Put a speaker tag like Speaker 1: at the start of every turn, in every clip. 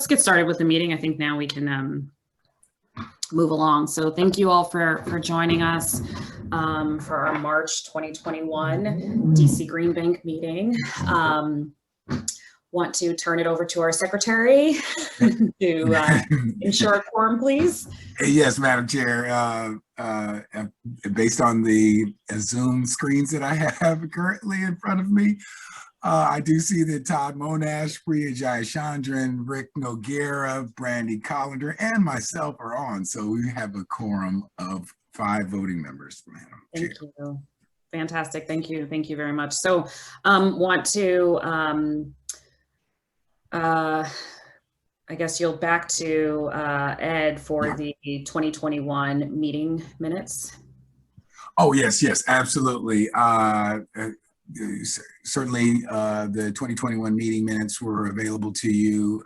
Speaker 1: let's get started with the meeting. I think now we can move along. So thank you all for joining us for our March 2021 DC Green Bank meeting. Want to turn it over to our secretary to ensure a quorum, please.
Speaker 2: Yes, Madam Chair. Based on the Zoom screens that I have currently in front of me, I do see that Todd Monash, Priya Jayachandran, Rick Noguera, Brandy Collender, and myself are on. So we have a quorum of 5 voting members, Madam Chair.
Speaker 1: Thank you. Fantastic. Thank you. Thank you very much. So want to, I guess you'll back to Ed for the 2021 meeting minutes.
Speaker 2: Oh, yes, absolutely. Certainly, the 2021 meeting minutes were available to you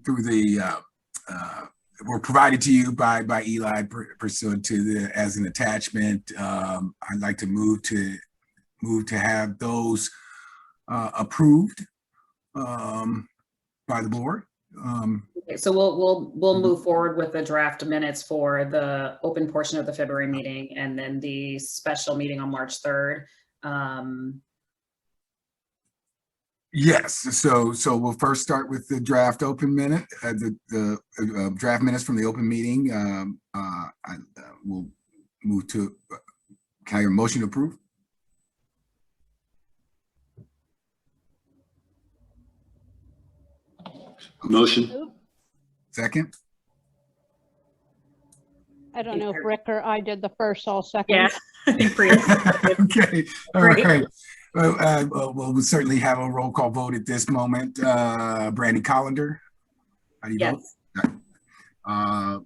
Speaker 2: through the, were provided to you by Eli pursuant to as an attachment. I'd like to move to have those approved by the board.
Speaker 1: Okay, so we'll move forward with the draft minutes for the open portion of the February meeting and then the special meeting on March 3rd.
Speaker 2: Yes, so we'll first start with the draft open minute, the draft minutes from the open meeting. We'll move to, can I hear a motion to approve?
Speaker 3: Motion.
Speaker 2: Second?
Speaker 4: I don't know if Rick or I did the first, so I'll second.
Speaker 1: Yeah, I think Priya.
Speaker 2: Okay, all right. Well, we'll certainly have a roll call vote at this moment. Brandy Collender, how do you vote?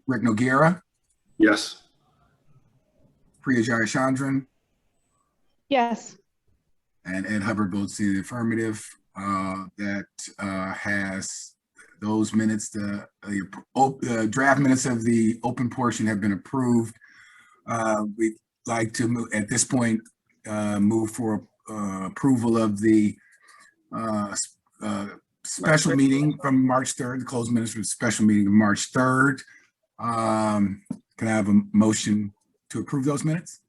Speaker 2: Rick Noguera?
Speaker 3: Yes.
Speaker 2: Priya Jayachandran?
Speaker 4: Yes.
Speaker 2: And Ed Hubbard votes in the affirmative. That has those minutes, the draft minutes of the open portion have been approved. We'd like to move, at this point, move for approval of the special meeting from March 3rd, the closed minutes for the special meeting of March 3rd. Can I have a motion to approve those minutes?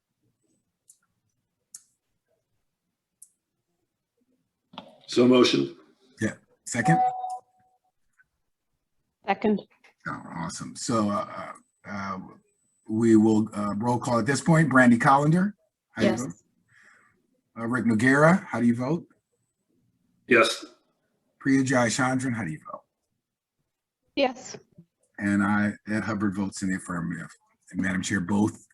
Speaker 3: So motion.
Speaker 2: Yeah, second?
Speaker 4: Second.
Speaker 2: Oh, awesome. So we will roll call at this point. Brandy Collender, how do you vote? Rick Noguera, how do you vote?
Speaker 3: Yes.
Speaker 2: Priya Jayachandran, how do you vote?
Speaker 4: Yes.
Speaker 2: And Ed Hubbard votes in the affirmative. And Madam Chair, both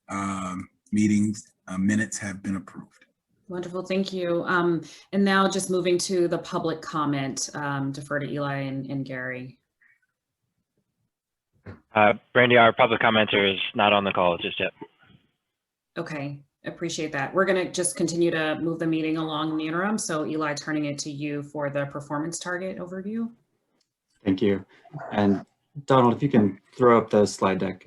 Speaker 2: meetings minutes have been approved.
Speaker 1: Wonderful, thank you. And now just moving to the public comment, defer to Eli and Gary.
Speaker 5: Brandy, our public commenter is not on the call just yet.
Speaker 1: Okay, appreciate that. We're gonna just continue to move the meeting along in the interim. So Eli, turning it to you for the performance target overview.
Speaker 6: Thank you. And Donald, if you can throw up the slide deck.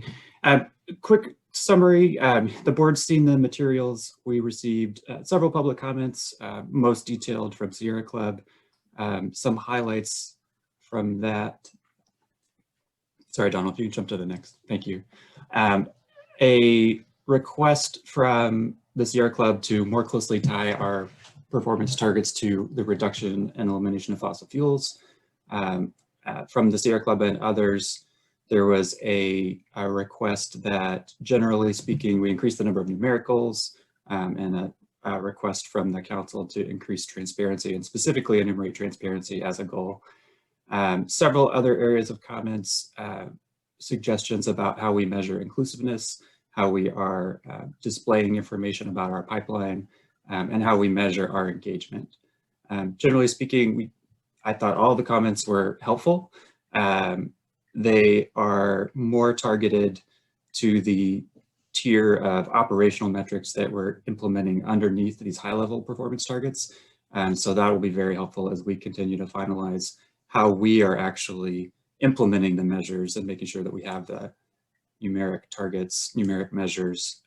Speaker 6: Quick summary, the board's seen the materials. We received several public comments, most detailed from Sierra Club. Some highlights from that. Sorry, Donald, if you can jump to the next. Thank you. A request from the Sierra Club to more closely tie our performance targets to the reduction and elimination of fossil fuels. From the Sierra Club and others, there was a request that, generally speaking, we increase the number of numericals, and a request from the council to increase transparency and specifically enumerate transparency as a goal. Several other areas of comments, suggestions about how we measure inclusiveness, how we are displaying information about our pipeline, and how we measure our engagement. Generally speaking, I thought all the comments were helpful. They are more targeted to the tier of operational metrics that we're implementing underneath these high-level performance targets. So that will be very helpful as we continue to finalize how we are actually implementing the measures and making sure that we have the numeric targets, numeric measures,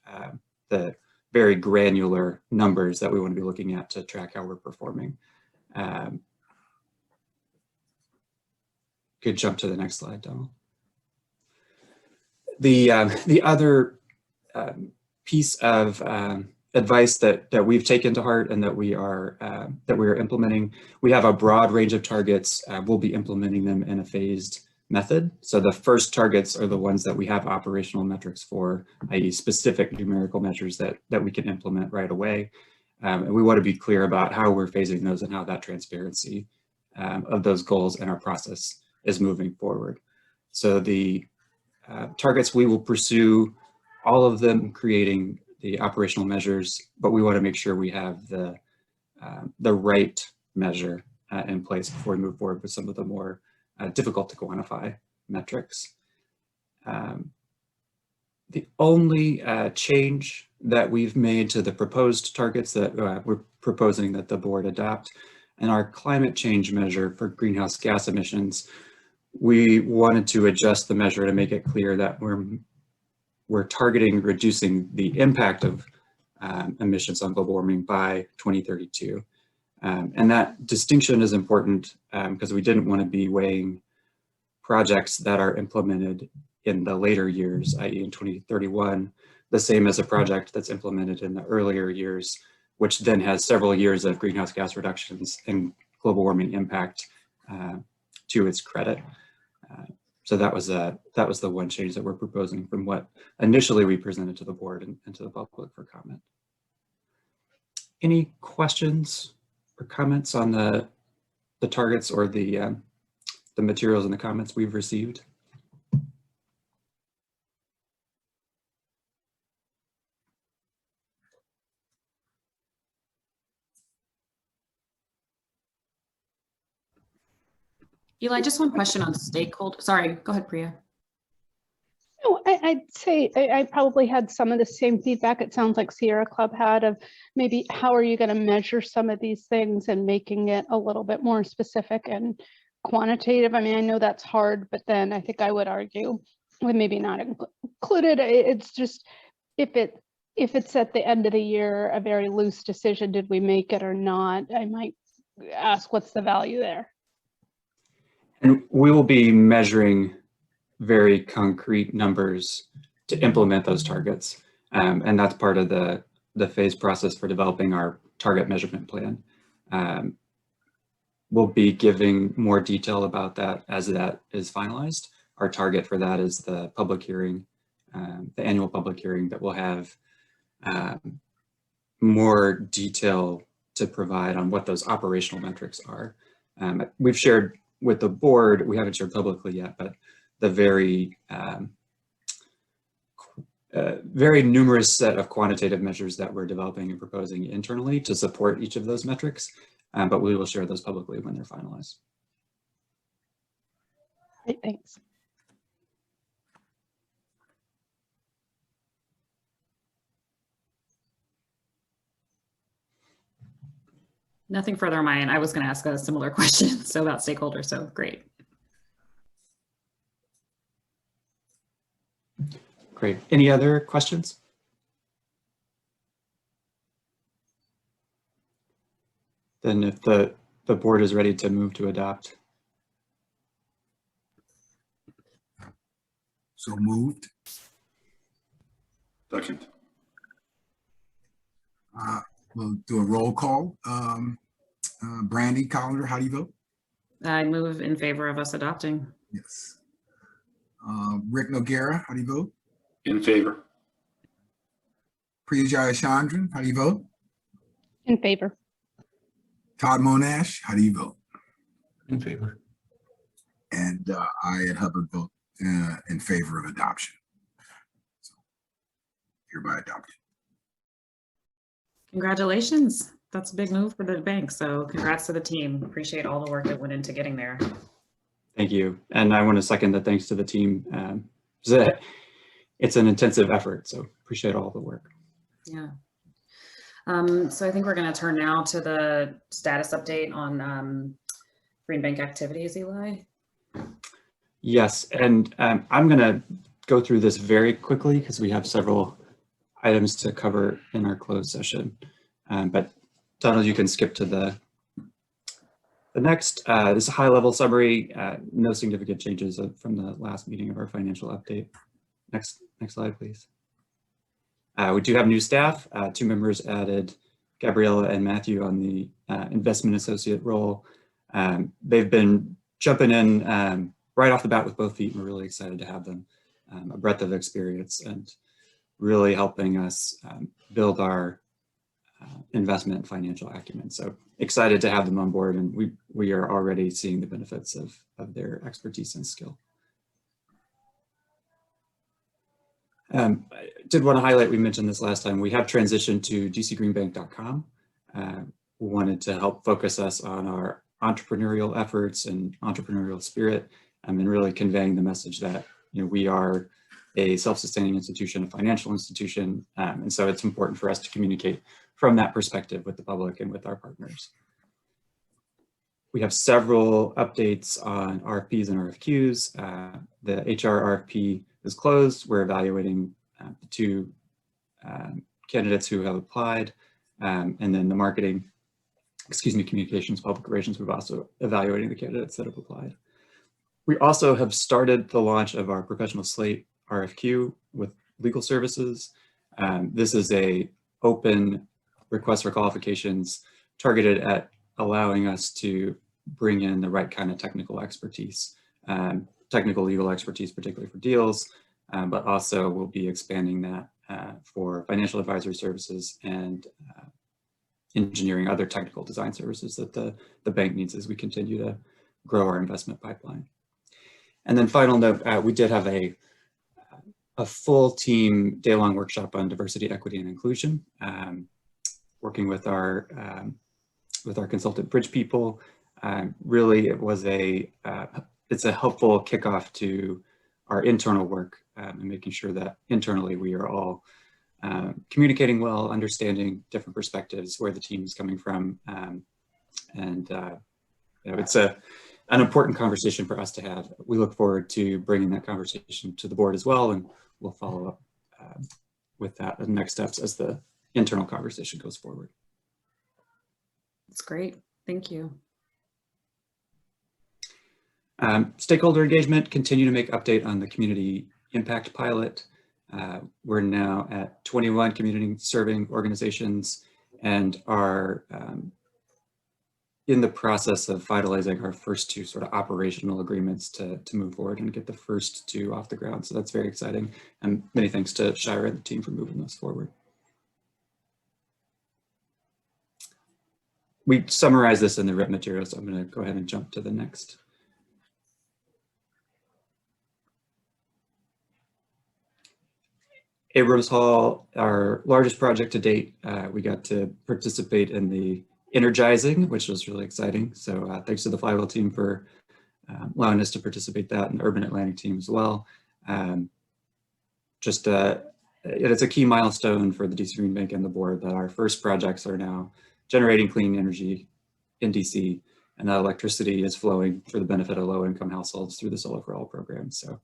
Speaker 6: the very granular numbers that we want to be looking at to track how we're performing. could jump to the next slide, Donald. The other piece of advice that we've taken to heart and that we are implementing, we have a broad range of targets. We'll be implementing them in a phased method. So the first targets are the ones that we have operational metrics for, i.e. specific numerical measures that we can implement right away. And we want to be clear about how we're phasing those and how that transparency of those goals and our process is moving forward. So the targets, we will pursue all of them, creating the operational measures, but we want to make sure we have the right measure in place before we move forward with some of the more difficult to quantify metrics. The only change that we've made to the proposed targets that we're proposing that the board adopt, and our climate change measure for greenhouse gas emissions, we wanted to adjust the measure to make it clear that we're targeting reducing the impact of emissions on global warming by 2032. And that distinction is important because we didn't want to be weighing projects that are implemented in the later years, i.e. in 2031, the same as a project that's implemented in the earlier years, which then has several years of greenhouse gas reductions and global warming impact to its credit. So that was the one change that we're proposing from what initially we presented to the board and to the public for comment. Any questions or comments on the targets or the materials and the comments we've received?
Speaker 1: Eli, just one question on stakeholder. Sorry, go ahead, Priya.
Speaker 4: No, I'd say I probably had some of the same feedback it sounds like Sierra Club had of maybe how are you going to measure some of these things and making it a little bit more specific and quantitative. I mean, I know that's hard, but then I think I would argue with maybe not included. It's just if it's at the end of the year, a very loose decision, did we make it or not? I might ask what's the value there.
Speaker 6: And we will be measuring very concrete numbers to implement those targets. And that's part of the phase process for developing our target measurement plan. We'll be giving more detail about that as that is finalized. Our target for that is the public hearing, the annual public hearing that will have more detail to provide on what those operational metrics are. We've shared with the board, we haven't shared publicly yet, but the very numerous set of quantitative measures that we're developing and proposing internally to support each of those metrics, but we will share those publicly when they're finalized.
Speaker 4: Great, thanks.
Speaker 1: Nothing further on my end. I was going to ask a similar question, so about stakeholders, so great.
Speaker 6: Great. Any other questions? Then if the board is ready to move to adopt.
Speaker 2: So moved.
Speaker 3: Second.
Speaker 2: We'll do a roll call. Brandy Collender, how do you vote?
Speaker 1: I move in favor of us adopting.
Speaker 2: Yes. Rick Noguera, how do you vote?
Speaker 3: In favor.
Speaker 2: Priya Jayachandran, how do you vote?
Speaker 4: In favor.
Speaker 2: Todd Monash, how do you vote?
Speaker 3: In favor.
Speaker 2: And I at Hubbard vote in favor of adoption. So, hereby adopted.
Speaker 1: Congratulations. That's a big move for the bank. So congrats to the team. Appreciate all the work that went into getting there.
Speaker 6: Thank you. And I want to second the thanks to the team. It's an intensive effort, so appreciate all the work.
Speaker 1: Yeah. So I think we're going to turn now to the status update on Green Bank activities, Eli.
Speaker 6: Yes, and I'm going to go through this very quickly because we have several items to cover in our closed session. But Donald, you can skip to the The next this is a high-level summary. No significant changes from the last meeting of our financial update. Next slide, please. We do have new staff. 2 members added, Gabriella and Matthew, on the investment associate role. They've been jumping in right off the bat with both feet, and we're really excited to have them. A breadth of experience and really helping us build our investment and financial acumen. So excited to have them on board, and we are already seeing the benefits of their expertise and skill. I did want to highlight, we mentioned this last time, we have transitioned to dcgreenbank.com. We wanted to help focus us on our entrepreneurial efforts and entrepreneurial spirit, and really conveying the message that, you know, we are a self-sustaining institution, a financial institution, and so it's important for us to communicate from that perspective with the public and with our partners. We have several updates on RFPs and RFQs. The HR RFP is closed. We're evaluating the 2 candidates who have applied, and then the communications, public relations, we've also evaluating the candidates that have applied. We also have started the launch of our professional slate RFQ with legal services. This is a open request for qualifications targeted at allowing us to bring in the right kind of technical expertise, technical legal expertise, particularly for deals, but also we'll be expanding that for financial advisory services and engineering, other technical design services that the bank needs as we continue to grow our investment pipeline. And then final note, we did have a full team day-long workshop on diversity, equity, and inclusion, working with our consultant Bridge people. Really, it was it's a helpful kickoff to our internal work, and making sure that internally we are all communicating well, understanding different perspectives, where the team is coming from, and you know, it's an important conversation for us to have. We look forward to bringing that conversation to the board as well, and we'll follow up with that as next steps as the internal conversation goes forward.
Speaker 1: That's great. Thank you.
Speaker 6: Stakeholder engagement, continue to make update on the community impact pilot. We're now at 21 community serving organizations and are in the process of finalizing our first 2 sort of operational agreements to move forward and get the first 2 off the ground. So that's very exciting. And many thanks to Shira and the team for moving those forward. We summarize this in the written material, so I'm going to go ahead and jump to the next. Abrams Hall, our largest project to date. We got to participate in the energizing, which was really exciting. So thanks to the Flywheel team for allowing us to participate that, and the Urban Atlantic team as well. It's a key milestone for the DC Green Bank and the board that our first projects are now generating clean energy in DC, and that electricity is flowing for the benefit of low-income households through the Solar for All program. So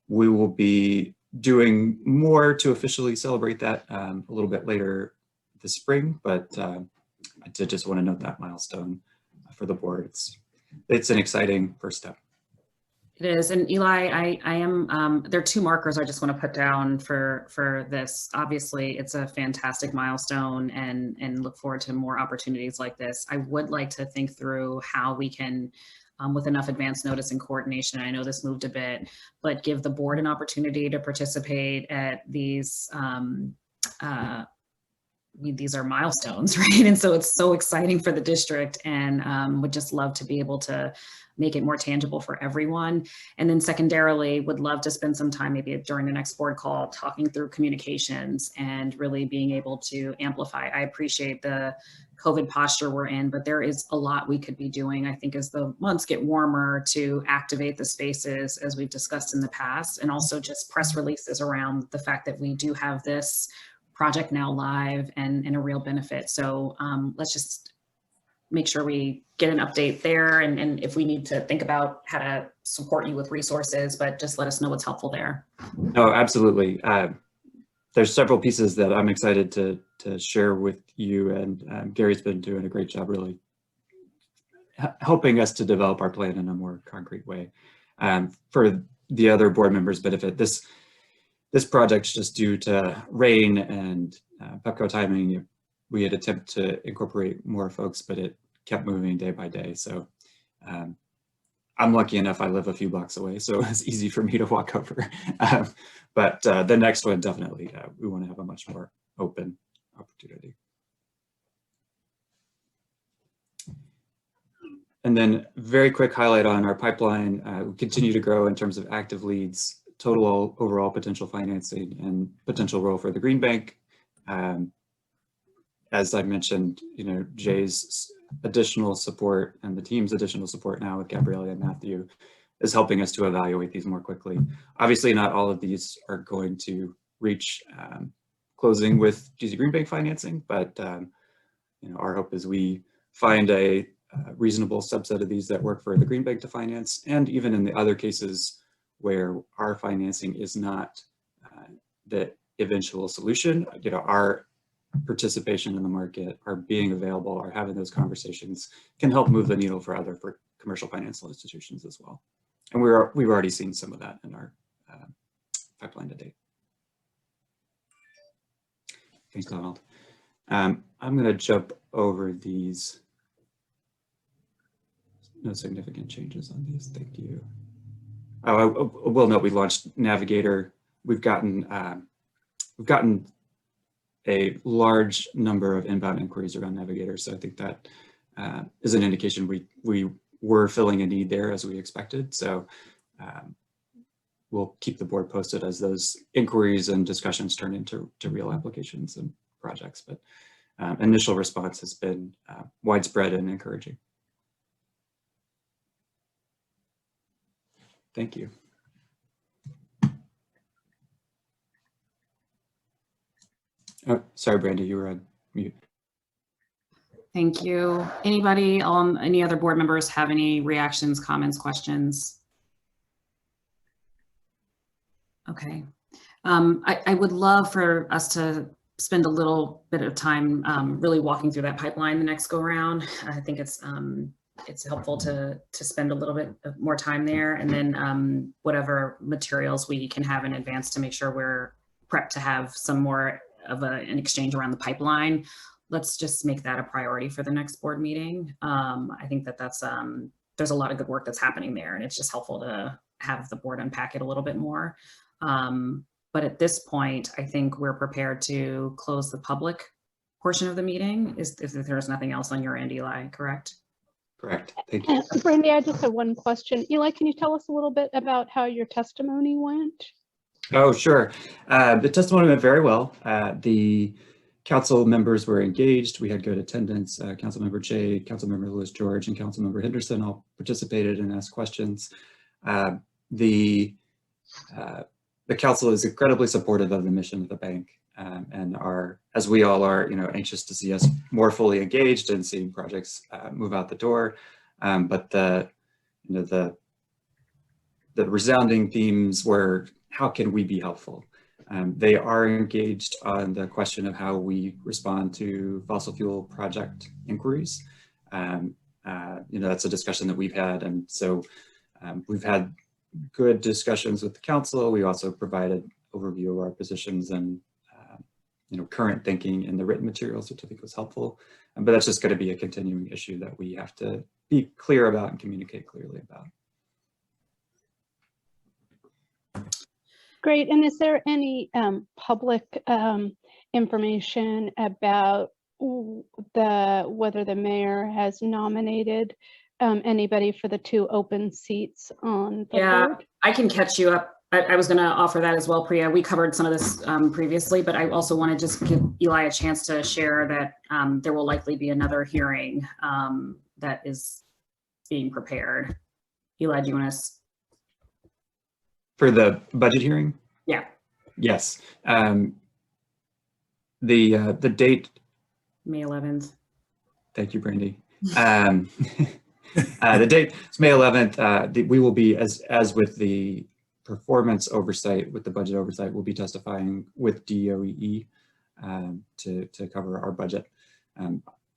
Speaker 6: we will be doing more to officially celebrate that a little bit later this spring, but I did just want to note that milestone for the board. It's an exciting first step.
Speaker 1: It is. And Eli, I am, there are 2 markers I just want to put down for this. Obviously, it's a fantastic milestone, and look forward to more opportunities like this. I would like to think through how we can, with enough advance notice and coordination, I know this moved a bit, but give the board an opportunity to participate at these, these are milestones, right? And so it's so exciting for the district, and would just love to be able to make it more tangible for everyone. And then secondarily, would love to spend some time maybe during the next board call talking through communications and really being able to amplify. I appreciate the COVID posture we're in, but there is a lot we could be doing, I think, as the months get warmer, to activate the spaces as we've discussed in the past, and also just press releases around the fact that we do have this project now live and a real benefit. So let's just make sure we get an update there, and if we need to think about how to support you with resources, but just let us know what's helpful there.
Speaker 6: No, absolutely. There's several pieces that I'm excited to share with you, and Gary's been doing a great job really helping us to develop our plan in a more concrete way. For the other board members' benefit, this project's just due to rain and PEPCO timing. We had attempted to incorporate more folks, but it kept moving day by day. So I'm lucky enough I live a few blocks away, so it's easy for me to walk over. But the next one, definitely, we want to have a much more open opportunity. And then very quick highlight on our pipeline. We continue to grow in terms of active leads, total overall potential financing, and potential role for the Green Bank. As I mentioned, Jay's additional support and the team's additional support now with Gabriella and Matthew is helping us to evaluate these more quickly. Obviously, not all of these are going to reach closing with GC Green Bank financing, but our hope is we find a reasonable subset of these that work for the Green Bank to finance, and even in the other cases where our financing is not the eventual solution, our participation in the market, our being available, our having those conversations can help move the needle for other commercial financial institutions as well. And we've already seen some of that in our pipeline to date. Thanks, Donald. I'm going to jump over these. No significant changes on these. Thank you. Oh, I will note we launched Navigator. We've gotten a large number of inbound inquiries around Navigator, so I think that is an indication we were filling a need there as we expected. So we'll keep the board posted as those inquiries and discussions turn into real applications and projects. But initial response has been widespread and encouraging. Thank you. Oh, sorry, Brandy, you were on mute.
Speaker 1: Thank you. Anybody any other board members have any reactions, comments, questions? Okay. I would love for us to spend a little bit of time really walking through that pipeline the next go round. I think it's helpful to spend a little bit more time there, and then whatever materials we can have in advance to make sure we're prepped to have some more of an exchange around the pipeline. Let's just make that a priority for the next board meeting. I think that's there's a lot of good work that's happening there, and it's just helpful to have the board unpack it a little bit more. But at this point, I think we're prepared to close the public portion of the meeting. If there's nothing else on your end, Eli, correct?
Speaker 6: Correct. Thank you.
Speaker 4: Brandy, I just have one question. Eli, can you tell us a little bit about how your testimony went?
Speaker 6: Oh, sure. The testimony went very well. The council members were engaged. We had good attendance. Councilmember Jay, Councilmember Lewis George, and Councilmember Henderson all participated and asked questions. The council is incredibly supportive of the mission of the bank, and as we all are, anxious to see us more fully engaged and seeing projects move out the door. But the resounding themes were, how can we be helpful? They are engaged on the question of how we respond to fossil fuel project inquiries. That's a discussion that we've had, and so we've had good discussions with the council. We also provided overview of our positions and current thinking in the written materials, which I think was helpful. But that's just going to be a continuing issue that we have to be clear about and communicate clearly about.
Speaker 4: Great. And is there any public information about whether the mayor has nominated anybody for the 2 open seats on the board?
Speaker 1: I can catch you up. I was going to offer that as well, Priya. We covered some of this previously, but I also want to just give Eli a chance to share that there will likely be another hearing that is being prepared. Eli, do you want to?
Speaker 6: For the budget hearing?
Speaker 1: Yeah.
Speaker 6: Yes. The date.
Speaker 1: May 11th.
Speaker 6: Thank you, Brandy. The date is May 11th. We will be, as with the performance oversight, with the budget oversight, we'll be testifying with DOEE to cover our budget.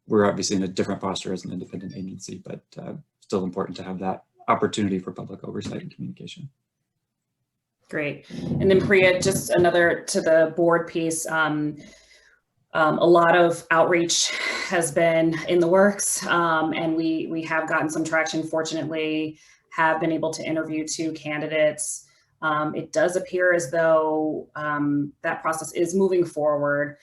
Speaker 6: we're obviously in a different posture as an independent agency, but still important to have that opportunity for public oversight and communication.
Speaker 1: Great. And then Priya, just another to the board piece. A lot of outreach has been in the works, and we have gotten some traction, fortunately, have been able to interview 2 candidates. It does appear as though that process is moving forward.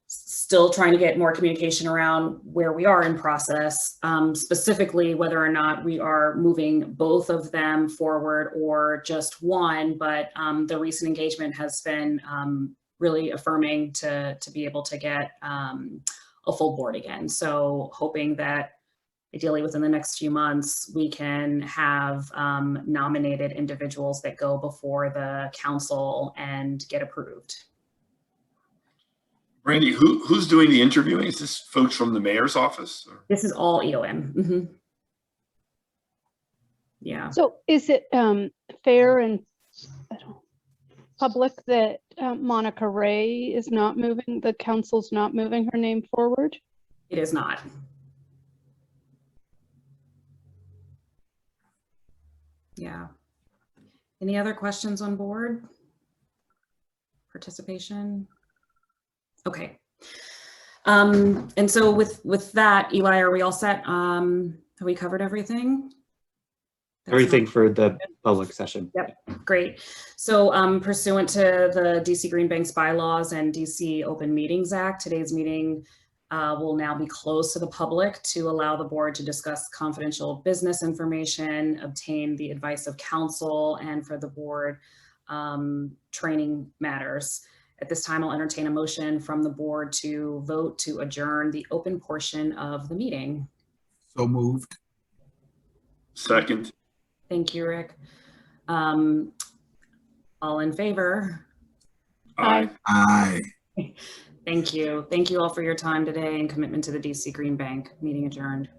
Speaker 1: Still trying to get more communication around where we are in process, specifically whether or not we are moving both of them forward or just one, but the recent engagement has been really affirming to be able to get a full board again. So hoping that ideally within the next few months, we can have nominated individuals that go before the council and get approved.
Speaker 3: Randy, who's doing the interviewing? Is this folks from the mayor's office? Or?
Speaker 1: This is all EOM. Mm-hmm. Yeah.
Speaker 4: So is it fair and public that Monica Ray is not moving, the council's not moving her name forward?
Speaker 1: It is not. Yeah. Any other questions on board? Participation? Okay. And so with that, Eli, are we all set? Have we covered everything?
Speaker 6: Everything for the public session.
Speaker 1: Yep, great. So pursuant to the DC Green Bank's bylaws and DC Open Meetings Act, today's meeting will now be closed to the public to allow the board to discuss confidential business information, obtain the advice of counsel, and for the board training matters. At this time, I'll entertain a motion from the board to vote to adjourn the open portion of the meeting.
Speaker 2: So moved.
Speaker 3: Second.
Speaker 1: Thank you, Rick. All in favor?
Speaker 3: Aye.
Speaker 2: Aye.
Speaker 1: Thank you. Thank you all for your time today and commitment to the DC Green Bank. Meeting adjourned.